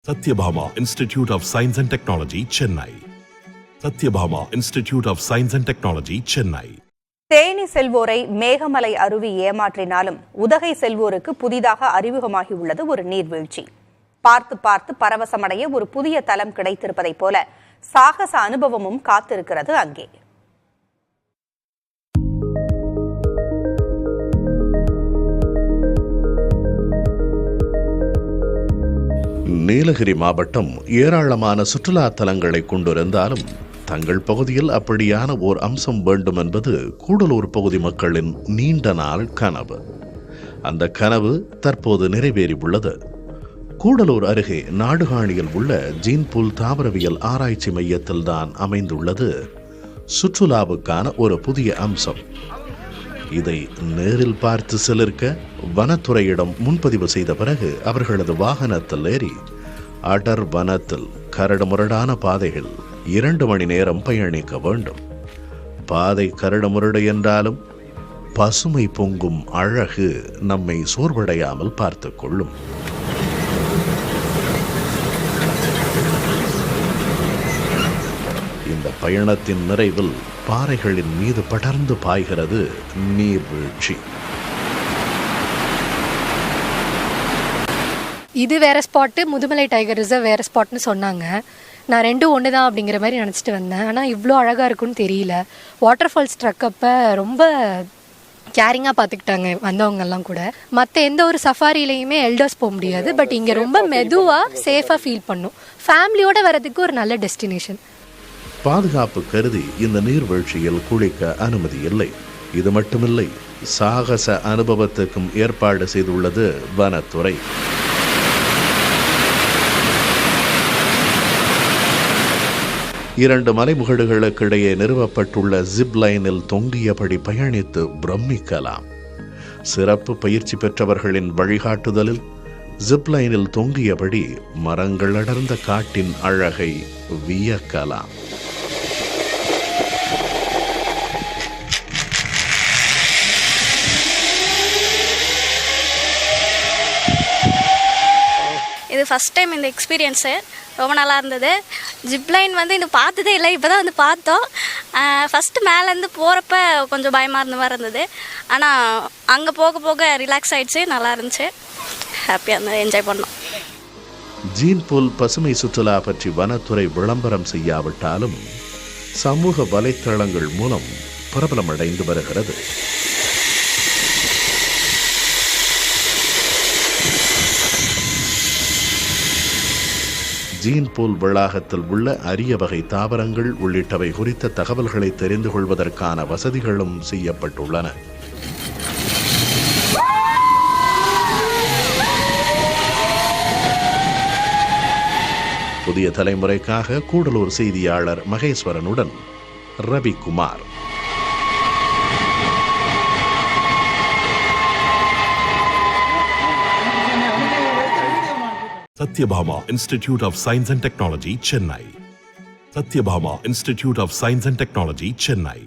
Satyabhama Institute of Science and Technology, Chennai. Satyabhama Institute of Science and Technology, Chennai. Theni செல்வோரை Meghamalai அருவி ஏமாற்றினாலும் உதகை செல்வோருக்கு புதிதாக அறிமுகமாகியுள்ளது ஒரு நீர்வீழ்ச்சி. பார்த்து பார்த்து பரவசமடைய ஒரு புதிய தலம் கிடைத்திருப்பதைப் போல சாகச அனுபவமும் காத்திருக்கிறது அங்கே. நீலகிரி மாவட்டம் ஏராளமான சுற்றுலா தலங்களை கொண்டிருந்தாலும் தங்கள் பகுதியில் அப்படியான ஓர் அம்சம் வேண்டும் என்பது கூடலூர் பகுதி மக்களின் நீண்ட நாள் கனவு. அந்த கனவு தற்போது நிறைவேறியுள்ளது. கூடலூர் அருகே நாடுகாணியில் உள்ள ஜீன்புல் தாவரவியல் ஆராய்ச்சி மையத்தில் தான் அமைந்துள்ளது சுற்றுலாவுக்கான ஒரு புதிய அம்சம். இதை நேரில் பார்த்து சிலிர்க்க வனத்துறையிடம் முன்பதிவு செய்த பிறகு அவர்களது வாகனத்தில் ஏறி அடர் வனத்தில் கரடுமுரடான பாதைகள் 2 மணி நேரம் பயணிக்க வேண்டும். பாதை கரடுமுரடு என்றாலும் பசுமை பொங்கும் அழகு நம்மை சோர்வடையாமல் பார்த்து கொள்ளும். இந்த பயணத்தின் நிறைவில் பாறைகளின் மீது படர்ந்து பாய்கிறது நீர்வீழ்ச்சி. இது வேற ஸ்பாட்டு, முதுமலை டைகர் ரிசர்வ் வேற ஸ்பாட்னு சொன்னாங்க. நான் ரெண்டும் ஒன்று தான் அப்படிங்கிற மாதிரி நினச்சிட்டு வந்தேன். ஆனால் இவ்வளோ அழகாக இருக்குன்னு தெரியல. வாட்டர் ஃபால்ஸ் ட்ரக்கப்போ ரொம்ப கேரிங்காக பார்த்துக்கிட்டாங்க வந்தவங்கெல்லாம் கூட. மற்ற எந்த ஒரு சஃபாரிலையுமே எல்டர்ஸ் போக முடியாது. பட் இங்கே ரொம்ப மெதுவாக சேஃபாக ஃபீல் பண்ணும். ஃபேமிலியோடு வரதுக்கு ஒரு நல்ல டெஸ்டினேஷன். பாதுகாப்பு கருதி இந்த நீர்வீழ்ச்சியில் குளிக்க அனுமதி இல்லை. இது மட்டுமில்லை, சாகச அனுபவத்துக்கும் ஏற்பாடு செய்துள்ளது வனத்துறை. இரண்டு மலைமுகடுகளுக்கு இடையே நிறுவப்பட்டுள்ள ஜிப் லைனில் தொங்கியபடி பயணித்து பிரமிக்கலாம். சிறப்பு பயிற்சி பெற்றவர்களின் வழிகாட்டுதலில் ஜிப் லைனில் தொங்கியபடி மரங்கள் அடர்ந்த காட்டின் அழகை வியக்கலாம். இது ஃபஸ்ட் டைம் இந்த எக்ஸ்பீரியன்ஸு. ரொம்ப நல்லா இருந்தது. ஜிப்லைன் இது பார்த்ததே இல்லை, இப்போ தான் பார்த்தோம். ஃபஸ்ட்டு மேலேருந்து போகிறப்ப கொஞ்சம் பயமாக இருந்த மாதிரி இருந்தது. ஆனால் அங்கே போக போக ரிலாக்ஸ் ஆகிடுச்சு, நல்லா இருந்துச்சு, ஹாப்பியாக இருந்தது, என்ஜாய் பண்ணோம். ஜீன்புல் பசுமை சுற்றுலா பற்றி வனத்துறை விளம்பரம் செய்யாவிட்டாலும் சமூக வலைத்தளங்கள் மூலம் பிரபலமடைந்து வருகிறது. ஜீன்புல் வளாகத்தில் உள்ள அரிய வகை தாவரங்கள் உள்ளிட்டவை குறித்த தகவல்களை தெரிந்து கொள்வதற்கான வசதிகளும் செய்யப்பட்டுள்ளன. புதிய தலைமுறைக்காக கூடலூர் செய்தியாளர் மகேஸ்வரனுடன் Ravikumar. Satyabhama Institute of Science and Technology, Chennai. Satyabhama Institute of Science and Technology, Chennai.